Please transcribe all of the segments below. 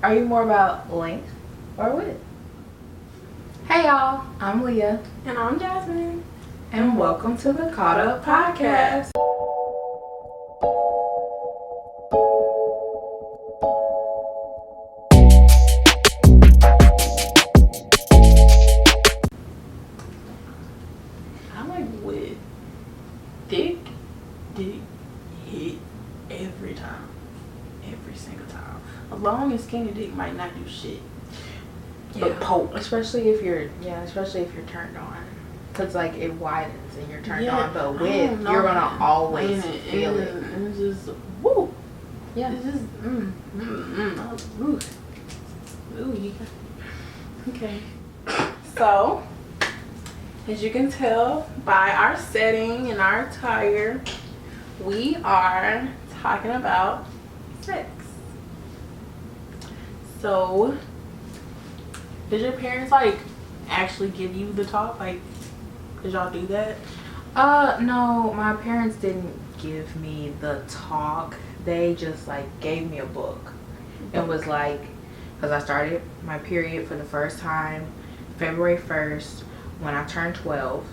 Are you more about length or width? Hey y'all, I'm Leah. And I'm Jasmine. And welcome to the Caught Up Podcast. I like with thick dick hit every time. Every single time. A long and skinny dick might not do shit. But poke. Especially if you're turned on. Cause like it widens and you're turned on, but with you're gonna always feel it. It's just woo. Yeah. It's just ooh. Ooh, okay. So, as you can tell by our setting and our attire, we are talking about sex. So, did your parents like actually give you the talk? Like, did y'all do that? No, my parents didn't give me the talk. They just like gave me a book. It was like, because I started my period for the first time February 1st when I turned 12,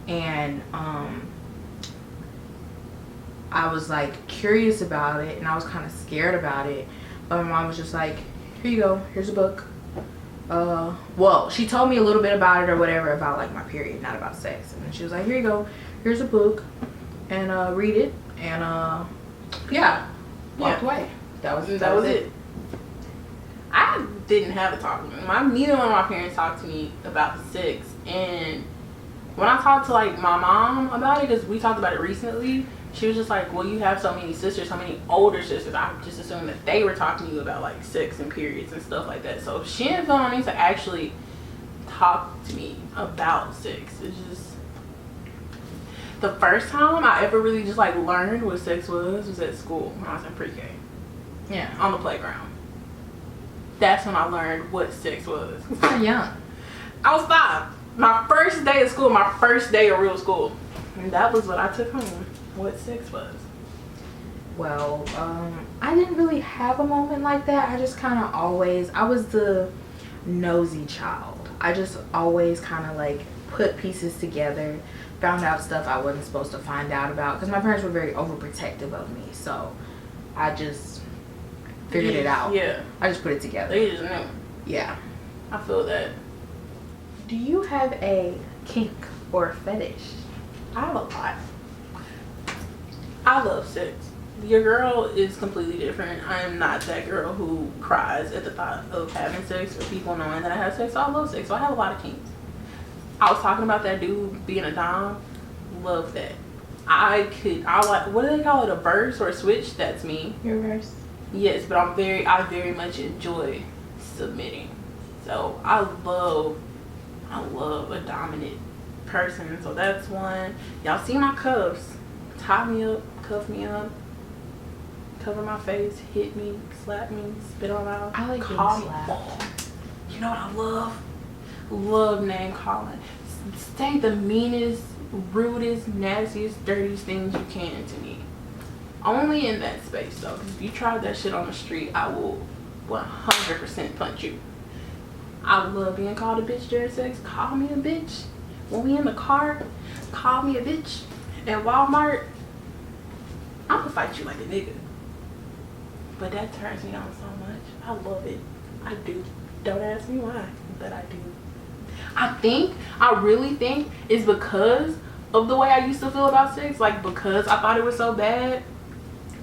and I was like curious about it and I was kind of scared about it, but my mom was just like, here you go, here's a book. Well, she told me a little bit about it or whatever, about like my period, not about sex, and then she was like, here you go, here's a book, and read it, and walked away. That was it. I didn't have a talk with them. Neither one of my parents talked to me about sex, and when I talked to like my mom about it, because we talked about it recently, she was just like, well, you have so many sisters, so many older sisters, I just assumed that they were talking to you about like sex and periods and stuff like that. So she didn't feel no need to actually talk to me about sex. It's just the first time I ever really just like learned what sex was at school when I was in pre-K. Yeah. On the playground. That's when I learned what sex was. You're young. I was 5. My first day of school, my first day of real school. And that was what I took home. What sex was. Well, I didn't really have a moment like that. I just kind of I was the nosy child. I just always kind of like put pieces together, found out stuff I wasn't supposed to find out about, because my parents were very overprotective of me. So I just figured it out. Yeah. I just put it together. They just knew. Yeah. I feel that. Do you have a kink or fetish? I have a lot. I love sex. Your girl is completely different. I am not that girl who cries at the thought of having sex or people knowing that I have sex. So I love sex. So I have a lot of kinks. I was talking about that dude being a dom. Love that. I like, what do they call it? A verse or a switch? That's me. Your verse? Yes, but I very much enjoy submitting. So I love a dominant person. So that's one. Y'all see my cuffs. Tie me up, cuff me up, cover my face, hit me, slap me, spit on my mouth. I like call being slapped. Oh, you know what I love? Love name calling. Say the meanest, rudest, nastiest, dirtiest things you can to me. Only in that space though. Because if you try that shit on the street, I will 100% punch you. I love being called a bitch during sex. Call me a bitch. When we in the car, call me a bitch. At Walmart, I'm gonna fight you like a nigga. But that turns me on so much. I love it. I do. Don't ask me why, but I do. I really think it's because of the way I used to feel about sex. Like, because I thought it was so bad.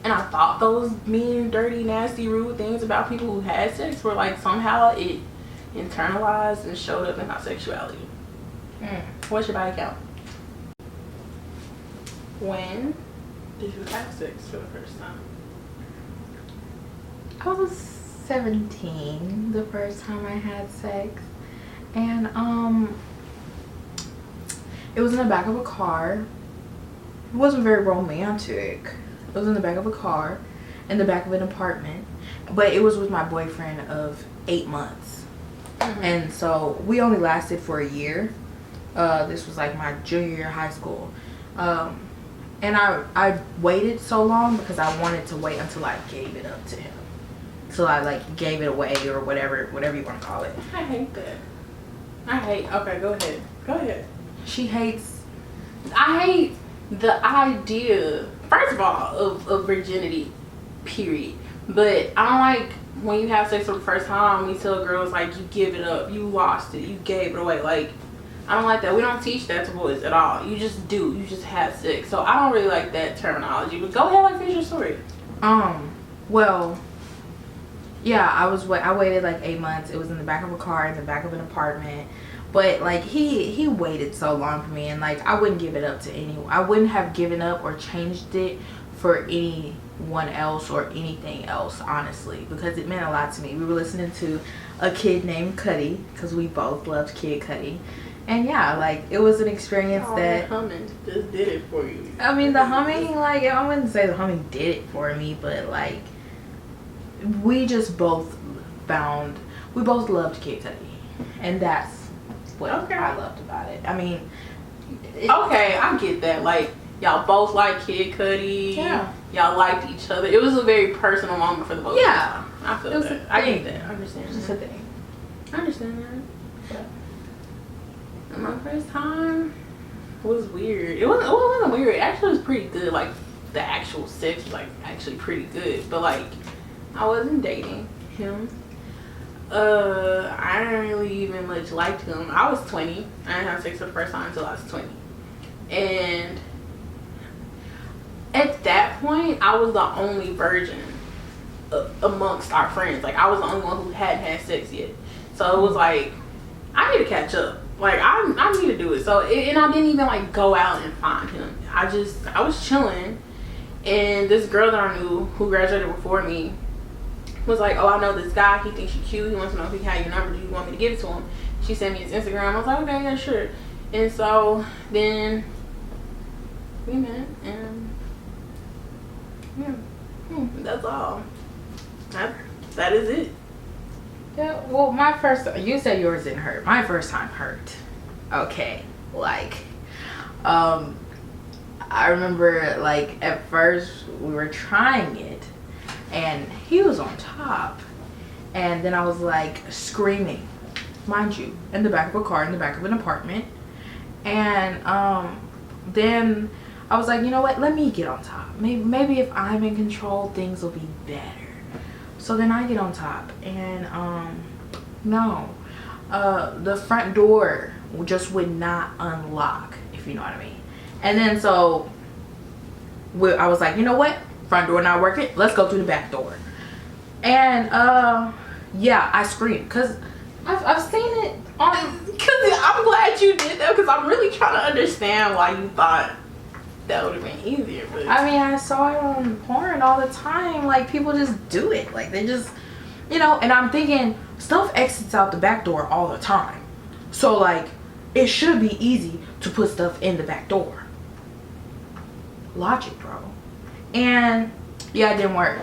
And I thought those mean, dirty, nasty, rude things about people who had sex were like somehow it internalized and showed up in my sexuality. What's your body count? When did you have sex for the first time? I was 17 the first time I had sex, and it was in the back of a car. It wasn't very romantic. It was in the back of a car, in the back of an apartment, but it was with my boyfriend of 8 months. And so we only lasted for a year. This was like my junior year of high school. And I waited so long because I wanted to wait until I gave it up to him. So I like gave it away or whatever you want to call it. I hate that. Okay, go ahead. I hate the idea, first of all, of virginity, period. But I don't like when you have sex for the first time, we tell girls, like, you give it up, you lost it, you gave it away. Like, I don't like that. We don't teach that to boys at all. You just do. You just have sex. So I don't really like that terminology. But go ahead, like, finish your story. Well, yeah, I waited like 8 months. It was in the back of a car, in the back of an apartment. But like he waited so long for me, and like I wouldn't give it up to anyone. I wouldn't have given up or changed it for anyone else or anything else, honestly, because it meant a lot to me. We were listening to a kid named Cudi, because we both loved Kid Cudi. And yeah, like it was an experience that the humming just did it for you. I mean, the humming, like, I wouldn't say the humming did it for me, but like we both loved Kid Cudi, and that's what I loved about it. I mean, okay, I get that. Like, y'all both like Kid Cudi. Yeah. Y'all liked each other. It was a very personal moment for the both. Yeah. I feel that. I get that. I understand. It's just a thing. I understand that. And my first time was weird. It wasn't weird. It actually was pretty good. Like, the actual sex was like actually pretty good. But like, I wasn't dating him. I didn't really even much like him. I was 20. I didn't have sex for the first time until I was 20. And at that point, I was the only virgin amongst our friends. Like, I was the only one who hadn't had sex yet. So it was like, I need to catch up. Like, I need to do it. So, and I didn't even like go out and find him. I was chilling, and this girl that I knew who graduated before me was like, oh, I know this guy, he thinks you're cute, he wants to know if he had your number, do you want me to give it to him? She sent me his Instagram. I was like, okay, yeah, sure. And so then we met, and yeah, that's all. That is it. Yeah, well, you said yours didn't hurt. My first time hurt. Okay, like, I remember, like, at first we were trying it, and he was on top, and then I was like screaming, mind you, in the back of a car, in the back of an apartment, and then I was like, you know what, let me get on top. Maybe if I'm in control, things will be better. So then I get on top, and no, the front door just would not unlock, if you know what I mean. And then so I was like, you know what, front door not working, let's go through the back door. And yeah, I screamed because I've seen it on. Because I'm glad you did that, because I'm really trying to understand why you thought that would have been easier. But I mean, I saw it on porn all the time. Like, people just do it. Like, they just, you know. And I'm thinking, stuff exits out the back door all the time. So like, it should be easy to put stuff in the back door. Logic, bro. And yeah, it didn't work.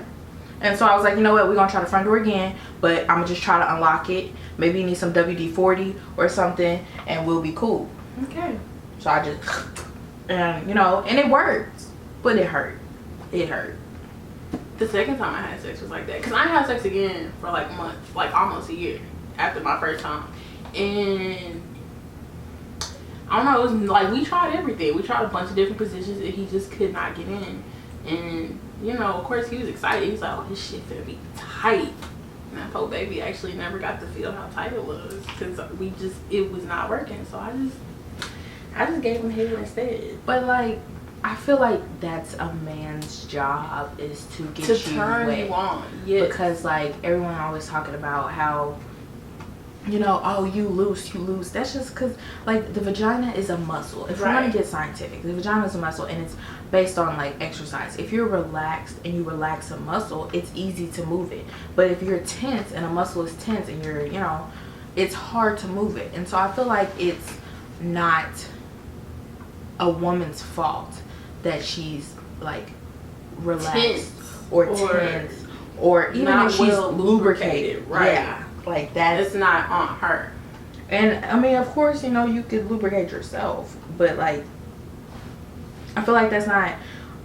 And so I was like, you know what, we're gonna try the front door again, but I'm gonna just try to unlock it. Maybe you need some WD-40 or something, and we'll be cool. okay. So I just, and you know, and it worked, but it hurt. It hurt. The second time I had sex was like that, because I had sex again for like months, like almost a year after my first time. And I don't know, it was like, we tried everything. We tried a bunch of different positions, and he just could not get in. And you know, of course, he was excited. He was like, oh, this shit finna be tight. And that poor baby actually never got to feel how tight it was, because it was not working. So I just gave him head instead. But like, I feel like that's a man's job, is to get you turn wet. You on. Yes. Because like, everyone always talking about how, you know, oh, you loose. That's just because like, the vagina is a muscle. If we're gonna get scientific, the vagina is a muscle, and it's based on like exercise. If you're relaxed and you relax a muscle, it's easy to move it. But if you're tense and a muscle is tense and you're, you know, it's hard to move it. And so I feel like it's not a woman's fault that she's like relaxed or tense or even if she's well lubricated. Right. Yeah. Like, that's it's not on her. And I mean, of course, you know, you could lubricate yourself, but like, I feel like that's not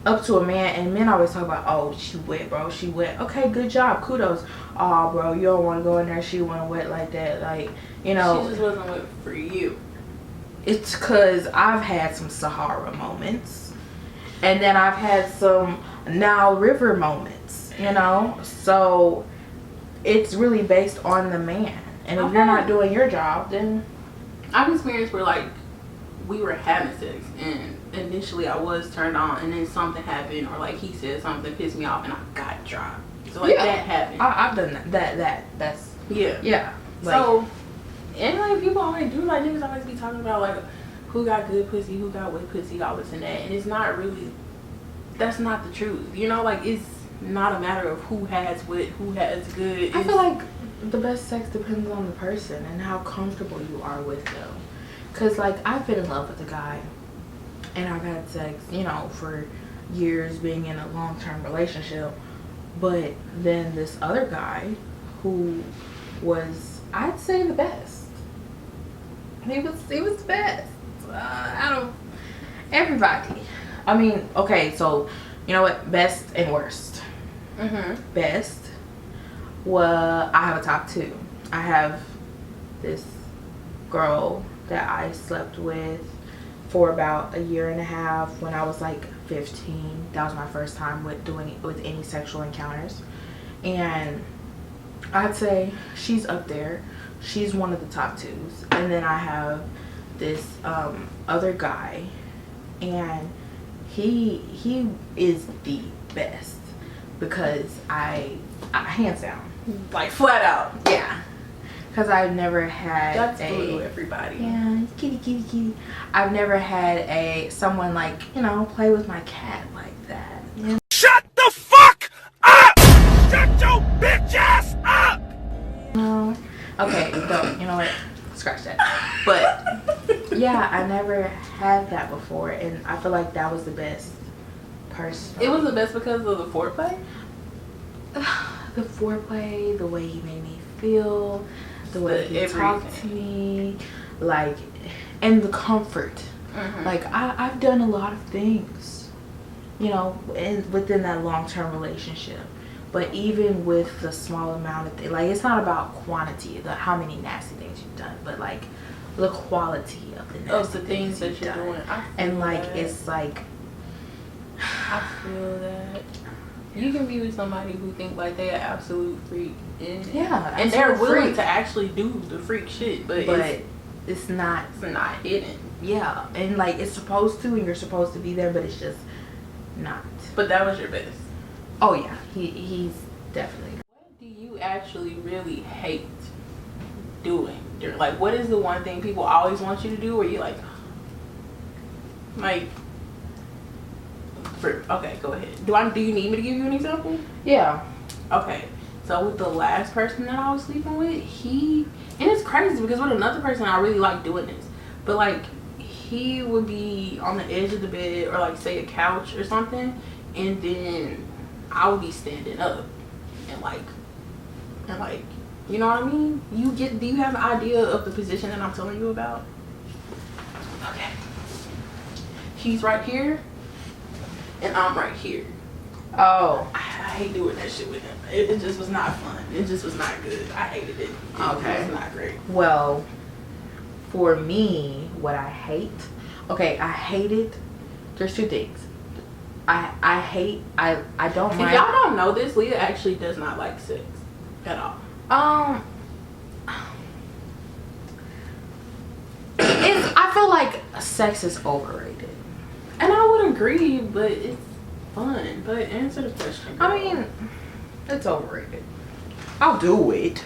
up to a man. And men always talk about, oh, she wet, bro, she wet. Okay, good job, kudos. oh, bro, you don't want to go in there. She wasn't wet like that. Like, you know. She just wasn't wet for you. It's because I've had some Sahara moments. And then I've had some Nile River moments, you know. So it's really based on the man. And if you're not doing your job, then... I've experienced where, like, we were having sex and initially I was turned on and then something happened or like he said something pissed me off and I got dropped. So like that happened. I've done that's yeah. Like, so and like people always do, like niggas always be talking about like who got good pussy, who got wet pussy, all this and that, and it's not really, that's not the truth, you know. Like it's not a matter of who has what, who has good. I feel like the best sex depends on the person and how comfortable you are with them. Cause like I've been in love with a guy and I've had sex, you know, for years, being in a long-term relationship, but then this other guy who was, I'd say, the best. He was the best out of everybody. I mean, okay, so you know what? Best and worst. Best. Well, I have a top two. I have this girl that I slept with for about a year and a half when I was like 15. That was my first time with any sexual encounters, and I'd say she's up there. She's one of the top twos. And then I have this other guy, and he is the best because I hands down, like flat out, yeah. Because I've never had that's blue, everybody. Yeah, kitty. I've never had someone like, you know, play with my cat like that. You know? Shut the fuck up! Shut your bitch ass up! No. Okay, don't. You know what? Scratch that. But yeah, I never had that before, and I feel like that was the best person. It was the best because of the foreplay. The foreplay, the way he made me feel, the way he talked to me, like, and the comfort. Like I've done a lot of things, you know, within that long-term relationship. But even with the small amount of things, like it's not about quantity, how many nasty things you've done, but like the quality of the nasty things that you're doing. And like it's like, I feel that. You can be with somebody who think like they an absolute freak, and they're willing to actually do the freak shit, but it's not hidden. Yeah, and like it's supposed to, and you're supposed to be there, but it's just not. But that was your best. Oh yeah, he's definitely. What do you actually really hate doing? Like, what is the one thing people always want you to do, where you like? Okay, go ahead. Do you need me to give you an example? Yeah. Okay. So with the last person that I was sleeping with, and it's crazy because with another person I really like doing this, but like he would be on the edge of the bed or like say a couch or something, and then I would be standing up and like you know what I mean? Do you have an idea of the position that I'm telling you about? Okay. He's right here. And I'm right here. Oh. I hate doing that shit with him. It just was not fun. It just was not good. I hated it. It was not great. Well, for me, what I hate. Okay, I hate it. There's two things. I don't mind. If y'all don't know this, Leah actually does not like sex at all. I feel like sex is overrated. And I would agree, but it's fun. But answer the question, girl. I mean, it's overrated. I'll do it.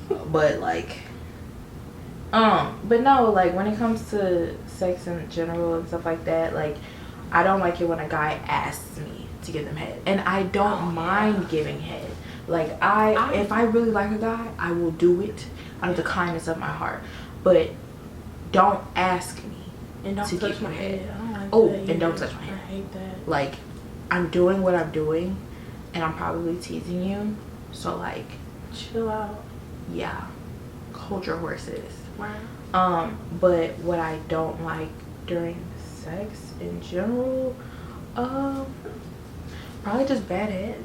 But like, but no, like when it comes to sex in general and stuff like that, like I don't like it when a guy asks me to give them head. And I don't mind giving head. Like if I really like a guy, I will do it out of the kindness of my heart. But don't ask me. And don't touch my head. I don't like that. And don't touch my head. I hate that. Like, I'm doing what I'm doing, and I'm probably teasing you. So, like, chill out. Yeah. Hold your horses. Wow. But what I don't like during sex in general, probably just bad head.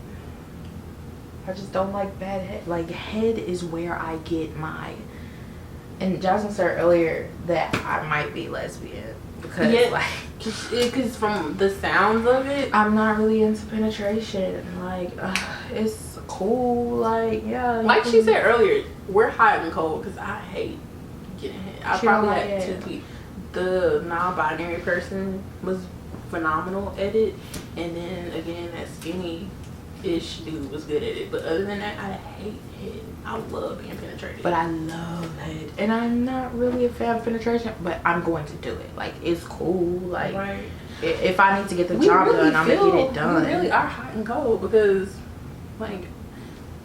I just don't like bad head. Like, head is where I get my... And Jasmine said earlier that I might be lesbian. Because, because from the sounds of it, I'm not really into penetration. Like, it's cool. Like, yeah. Like she said earlier, we're hot and cold because I hate getting hit. I probably had two people. The non-binary person was phenomenal at it, and then again that skinny-ish dude was good at it. But other than that, I hate head. I love being penetrated. But I love head, and I'm not really a fan of penetration. But I'm going to do it. Like, it's cool. Like, right. If I need to get the job done, I'm gonna get it done. We really are hot and cold because, like,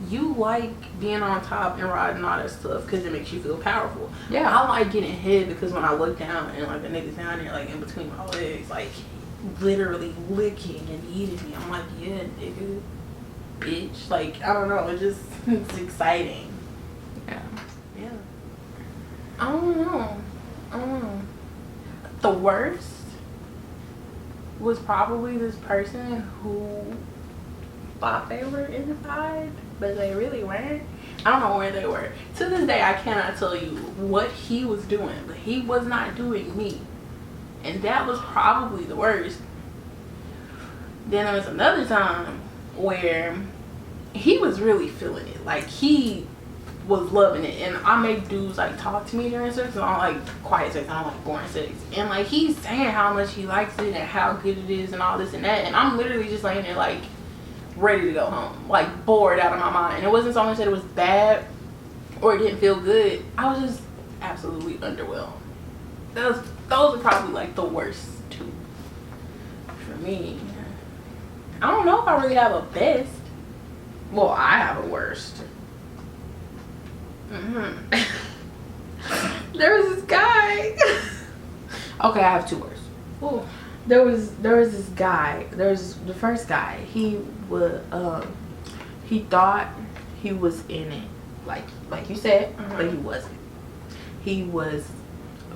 you like being on top and riding all that stuff because it makes you feel powerful. Yeah. I like getting hit because when I look down and like the niggas down there like in between my legs, like literally licking and eating me. I'm like, yeah, nigga, bitch. Like, I don't know. It's exciting. Yeah. Yeah. I don't know. The worst was probably this person who thought they were inside, but they really weren't. I don't know where they were. To this day, I cannot tell you what he was doing, but he was not doing me. And that was probably the worst. Then there was another time where he was really feeling it. Like, he was loving it. And I make dudes, like, talk to me during sex. And I don't like quiet sex. I don't like boring sex. And, like, he's saying how much he likes it and how good it is and all this and that. And I'm literally just laying there, like, ready to go home, like bored out of my mind. And it wasn't so much that it was bad or it didn't feel good. I was just absolutely underwhelmed. Those are probably like the worst two for me. I don't know if I really have a best. Well, I have a worst. There was this guy. Okay, I have two worst. Ooh. There was this guy. There's the first guy. He was he thought he was in it, like you said, but he wasn't. He was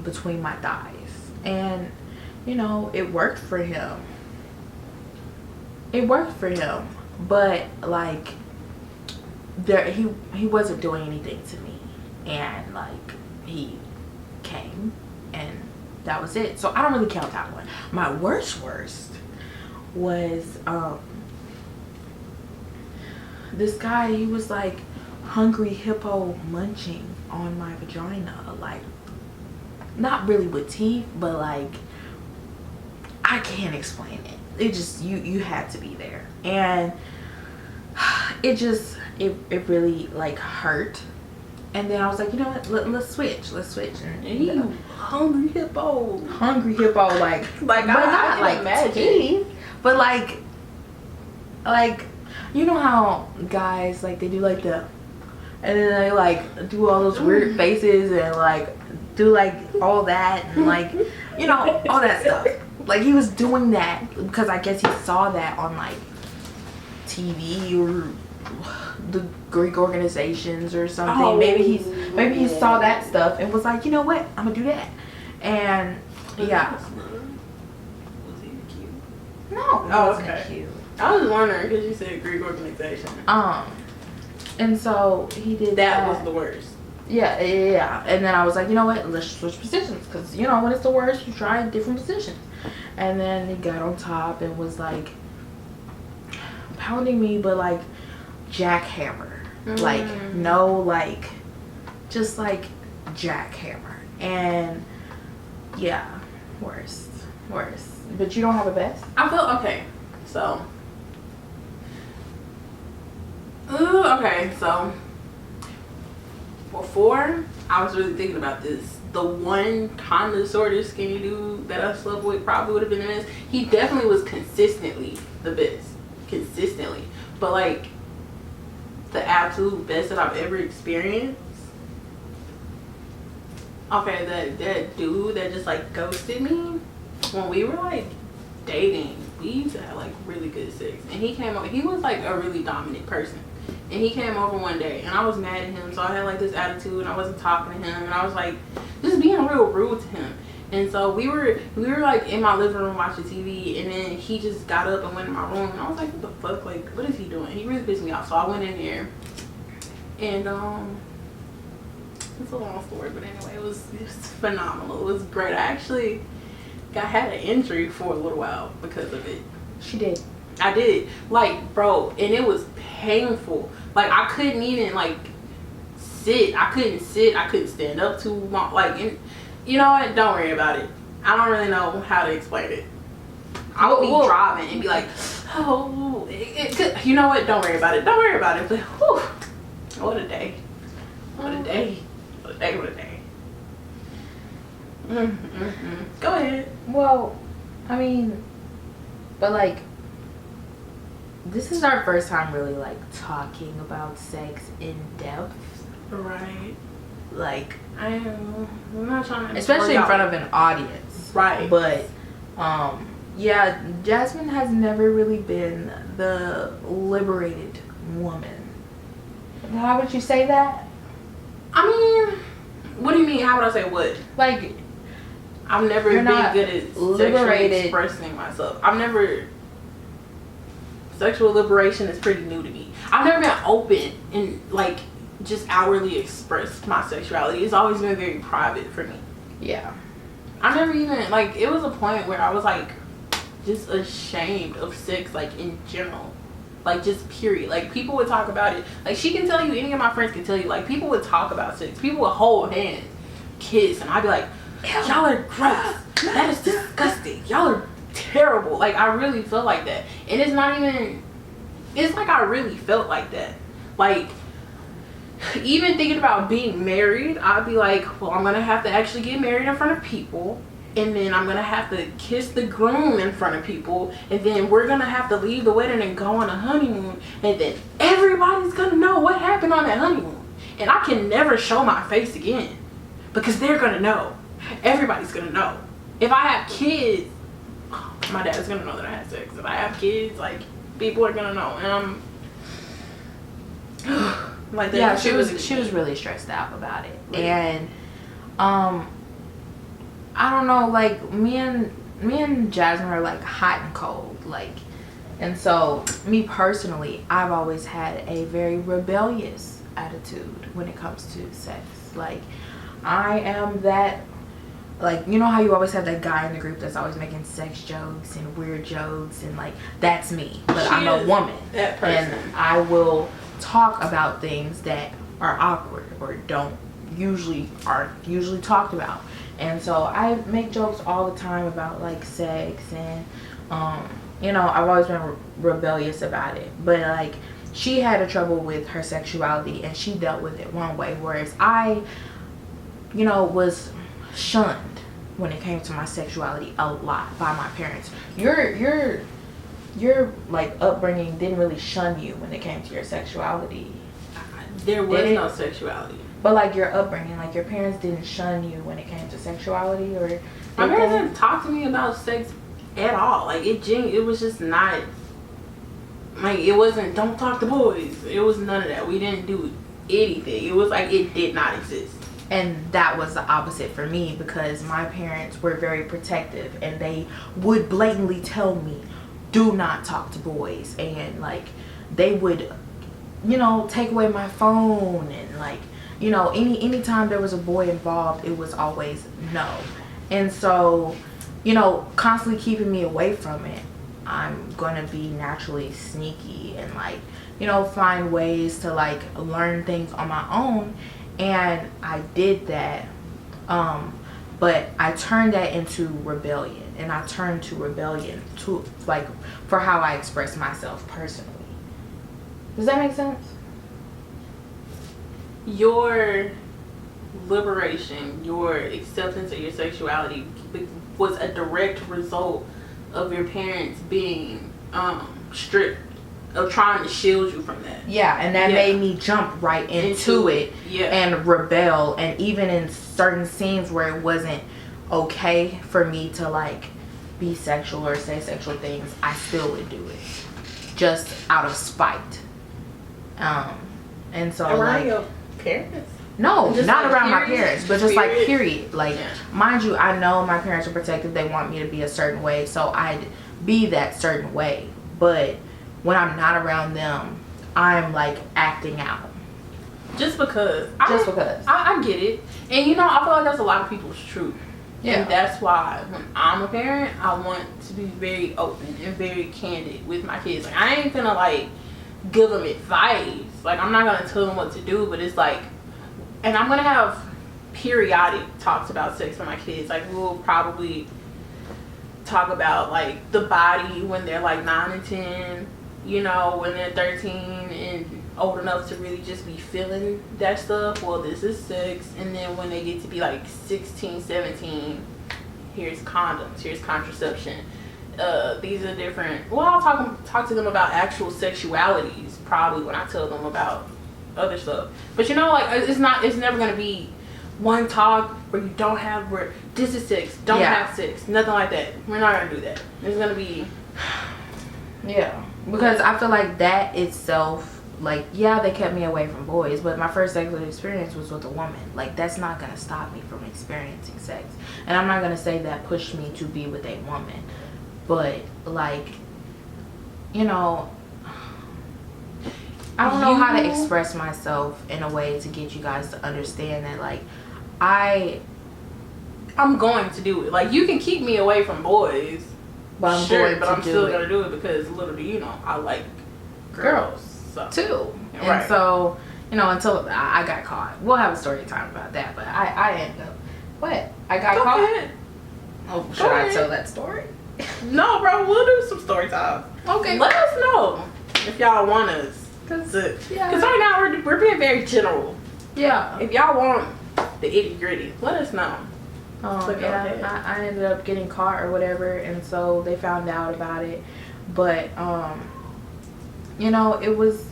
between my thighs, and you know, it worked for him. But like, he wasn't doing anything to me, and like, he came and that was it. So I don't really count that one. My worst was this guy. He was like hungry hippo munching on my vagina, like not really with teeth, but like, I can't explain it. It just, you had to be there, and it really like hurt. And then I was like, you know what? Let's switch. And You hungry hippo, like but not like imagine. teeth, but like you know how guys like they do like the, and then they like do all those weird faces and like do like all that and like, you know, all that stuff. Like, he was doing that because I guess he saw that on like TV or the Greek organizations or something. Oh. Maybe he saw that stuff and was like, you know what, I'm gonna do that. And yeah. Was he cute? No, he wasn't cute. I was wondering because you said Greek organization. And so he did that. Was the worst. Yeah. And then I was like, you know what, let's switch positions, because you know when it's the worst, you try different positions. And then he got on top and was like pounding me, but like jackhammer, like no, like just like jackhammer. And yeah, worst. But you don't have a best? I feel okay. So okay, so before I was really thinking about this. The one kind of sort of skinny dude that I slept with probably would have been the best. He definitely was consistently the best. Consistently. But like, the absolute best that I've ever experienced. Okay, that dude that just like ghosted me. When we were like dating, we used to have like really good sex. And he came over, he was like a really dominant person. And he came over one day and I was mad at him, so I had like this attitude and I wasn't talking to him and I was like just being real rude to him. And so we were like in my living room watching TV, and then he just got up and went in my room, and I was like, what the fuck, like, what is he doing? He really pissed me off. So I went in there, and it's a long story, but anyway, it was phenomenal. It was great. I actually had an injury for a little while because of it. She did. I did, like, bro, and it was painful. Like, I couldn't even like sit. I couldn't stand up too long. Like, and you know what? Don't worry about it. I don't really know how to explain it. I would be driving and be like, oh, you know what? Don't worry about it. Don't worry about it. But, whew, what a day. What a day. What a day. What a day. Go ahead. Well, I mean, but like, this is our first time really like talking about sex in depth. Right. Like, I'm not trying to, especially in front of an audience. Right. But yeah, Jasmine has never really been the liberated woman. How would you say that? I mean, what do you mean? How would I say what? Like, I've never been good at liberated. Sexually expressing myself. Sexual liberation is pretty new to me. I've never been open and like just outwardly expressed my sexuality. It's always been very private for me. Yeah. I never even, like, it was a point where I was like just ashamed of sex, like, in general. Like, just period. Like, people would talk about it. Like, she can tell you, any of my friends can tell you, like, people would talk about sex. People would hold hands, kiss, and I'd be like, y'all are gross. That is disgusting. Y'all are terrible. Like, I really felt like that. And it's not even, it's like I really felt like that. Like, even thinking about being married, I'd be like, well, I'm gonna have to actually get married in front of people, and then I'm gonna have to kiss the groom in front of people, and then we're gonna have to leave the wedding and go on a honeymoon, and then everybody's gonna know what happened on that honeymoon, and I can never show my face again because they're gonna know. Everybody's gonna know. If I have kids, my dad's gonna know that I had sex. If I have kids, like, people are gonna know. And I'm like, yeah, she was really stressed out about it. Really? And I don't know, like, me and Jasmine are like hot and cold, like, and so me personally, I've always had a very rebellious attitude when it comes to sex. Like, I am that, like, you know how you always have that guy in the group that's always making sex jokes and weird jokes, and like, that's me. But I'm a woman, that person, and I will talk about things that are awkward or aren't usually talked about. And so I make jokes all the time about like sex, and you know, I've always been rebellious about it. But like, she had a trouble with her sexuality and she dealt with it one way, whereas I, you know, was shunned when it came to my sexuality a lot by my parents. Your like upbringing didn't really shun you when it came to your sexuality. There was no sexuality. But like, your upbringing, like, your parents didn't shun you when it came to sexuality, or my parents didn't talk to me about sex at all. Like, it was just not, like, it wasn't, don't talk to boys. It was none of that. We didn't do anything. It was like, it did not exist. And that was the opposite for me, because my parents were very protective and they would blatantly tell me, do not talk to boys. And like, they would, you know, take away my phone, and like, you know, anytime there was a boy involved, it was always no. And so, you know, constantly keeping me away from it, I'm gonna be naturally sneaky and like, you know, find ways to like learn things on my own. And I did that, but I turned that into rebellion, and I turned to rebellion to like for how I express myself personally. Does that make sense? Your liberation, your acceptance of your sexuality was a direct result of your parents being strict, of trying to shield you from that. Yeah, and that made me jump right into it and rebel. And even in certain scenes where it wasn't okay for me to like be sexual or say sexual things, I still would do it just out of spite. And so around like your parents. No, Just not like around my period? parents, but just like Period? period. Like, Yeah. mind you, I know my parents are protective. They want me to be a certain way, so I'd be that certain way. But when I'm not around them, I'm like acting out. Just because. I get it. And you know, I feel like that's a lot of people's truth. Yeah. And that's why when I'm a parent, I want to be very open and very candid with my kids. Like, I ain't gonna like give them advice. Like, I'm not gonna tell them what to do, but it's like, and I'm gonna have periodic talks about sex with my kids. Like, we'll probably talk about like the body when they're like 9 and 10, you know, when they're 13 and old enough to really just be feeling that stuff. Well, this is sex. And then when they get to be like 16, 17, here's condoms, here's contraception. These are different. Well, I'll talk to them about actual sexualities probably when I tell them about other stuff. But you know, like, it's never gonna be one talk where you don't have, where this is sex, don't have sex, nothing like that. We're not gonna do that. It's gonna be, yeah, because I feel like that itself, like, yeah, they kept me away from boys, but my first sexual experience was with a woman. Like, that's not gonna stop me from experiencing sex. And I'm not gonna say that pushed me to be with a woman, but like, you know, I don't know how to express myself in a way to get you guys to understand that, like, I'm going to do it. Like, you can keep me away from boys, but I'm still gonna do it because little do you know, I like girls. So. Too. And right. so, you know, until I got caught. We'll have a story time about that, but I ended up, what? I got Go caught? ahead. Oh, should I tell that story? No, bro, we'll do some story time. Okay. Let us know if y'all want us. Because right now we're being very general. Yeah. If y'all want the itty gritty, let us know. Yeah, I ended up getting caught or whatever, and so they found out about it. But, you know, it was,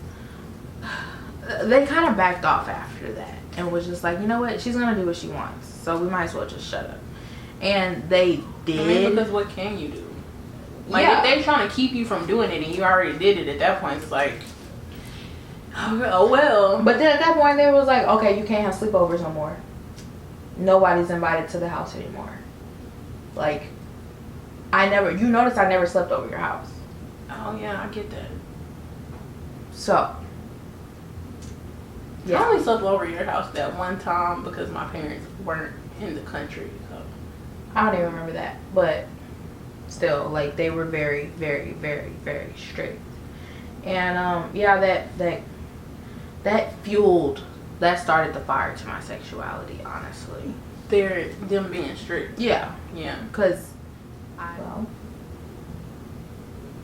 they kind of backed off after that and was just like, you know what, she's going to do what she wants, so we might as well just shut up. And they did. I mean, because what can you do? Like, if they're trying to keep you from doing it and you already did it, at that point, it's like, oh well. But then at that point, they was like, okay, you can't have sleepovers no more. Nobody's invited to the house anymore. Like, you notice I never slept over your house. Oh, yeah, I get that. So, yeah. I only slept over your house that one time because my parents weren't in the country. So. I don't even remember that. But still, like, they were very, very, very, very strict. And, yeah, that started the fire to my sexuality, honestly. Them being strict. Yeah. Yeah. Because,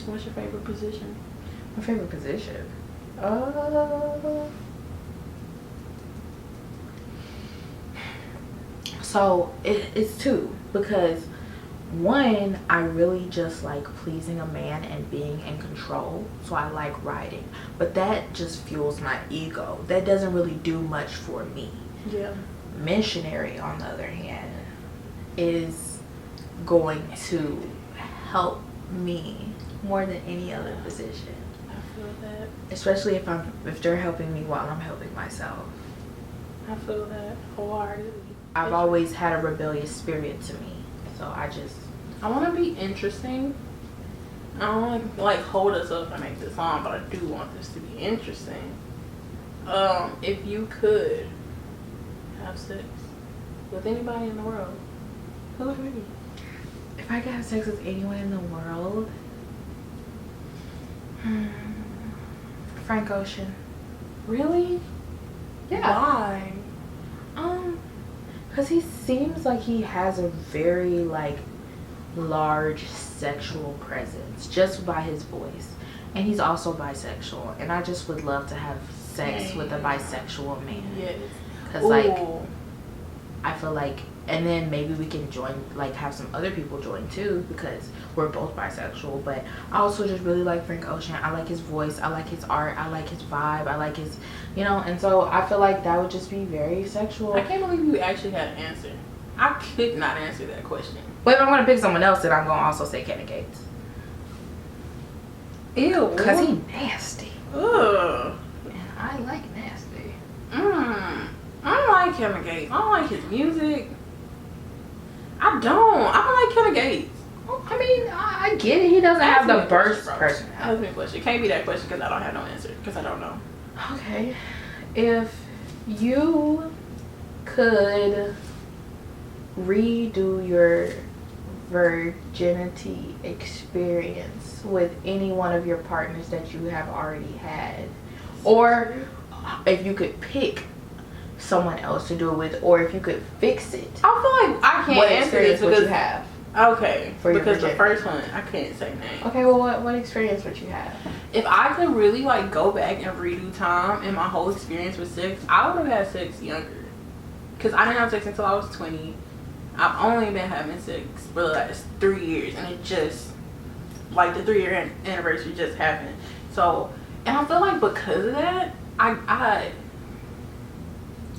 what's your favorite position? My favorite position? So, it's two. Because, one, I really just like pleasing a man and being in control. So, I like riding. But that just fuels my ego. That doesn't really do much for me. Yeah. Missionary, on the other hand, is going to help me more than any other position. I feel that. Especially if they're helping me while I'm helping myself. I feel that wholeheartedly. I've always had a rebellious spirit to me, so I want to be interesting. I don't want to like hold us up and make this on, but I do want this to be interesting. If you could have sex with anybody in the world, who would it be? If I could have sex with anyone in the world, Frank Ocean. Really? Yeah. Why? Because he seems like he has a very, like, large sexual presence just by his voice. And he's also bisexual. And I just would love to have sex with a bisexual man. Yes. Because, like, I feel like, and then maybe we can join, like, have some other people join too, because we're both bisexual. But I also just really like Frank Ocean. I like his voice. I like his art. I like his vibe. I like his, you know, and so I feel like that would just be very sexual. I can't believe you actually had an answer. I could not answer that question. But if I'm going to pick someone else, then I'm going to also say Kenny Gates. Ew. Because he nasty. Ugh. And I like nasty. I don't like Kevin Gates. I don't like his music. I don't like Kevin Gates. I mean, I get it. He doesn't have the burst personality. Ask me a question. It can't be that question because I don't have no answer. Because I don't know. Okay. If you could redo your virginity experience with any one of your partners that you have already had, or if you could pick someone else to do it with, or if you could fix it, I feel like I can't answer this would because you have? Okay, for your because the virginity? first one I can't say name. Okay, well, what experience would you have? If I could really like go back and redo time and my whole experience with sex, I would have had sex younger. Because I didn't have sex until I was 20. I've only been having sex for the last 3 years, and it just, like, the 3-year anniversary just happened. So, and I feel like because of that, I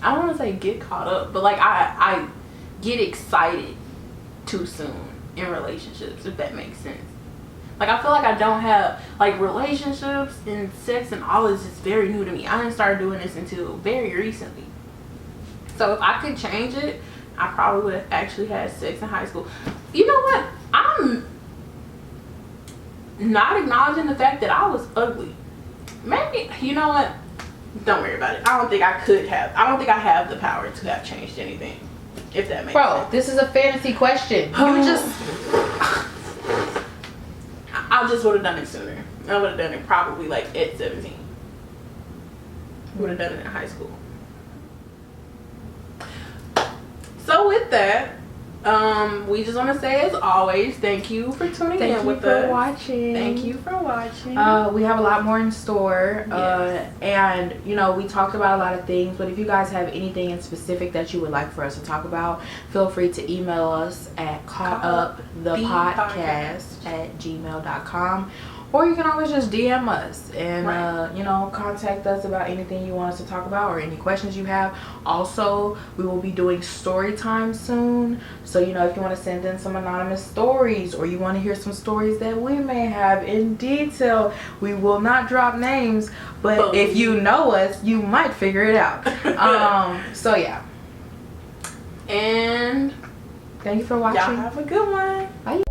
don't want to say get caught up, but like I get excited too soon in relationships, if that makes sense. Like, I feel like I don't have, like, relationships and sex and all this is very new to me. I didn't start doing this until very recently. So if I could change it, I probably would have actually had sex in high school. You know what? I'm not acknowledging the fact that I was ugly. Maybe, you know what? Don't worry about it. I don't think I have the power to have changed anything. If that makes sense. This is a fantasy question. I just would have done it sooner. I would have done it probably like at 17. Would have done it in high school. So with that, we just want to say, as always, thank you for tuning in with us. Thank you for watching. Thank you for watching. We have a lot more in store. Yes. And, you know, we talked about a lot of things. But if you guys have anything in specific that you would like for us to talk about, feel free to email us at caughtupthepodcast@gmail.com. Or you can always just DM us and, you know, contact us about anything you want us to talk about or any questions you have. Also, we will be doing story time soon. So, you know, if you want to send in some anonymous stories or you want to hear some stories that we may have in detail, we will not drop names. But if you know us, you might figure it out. So, yeah. And thank you for watching. y'all have a good one. Bye.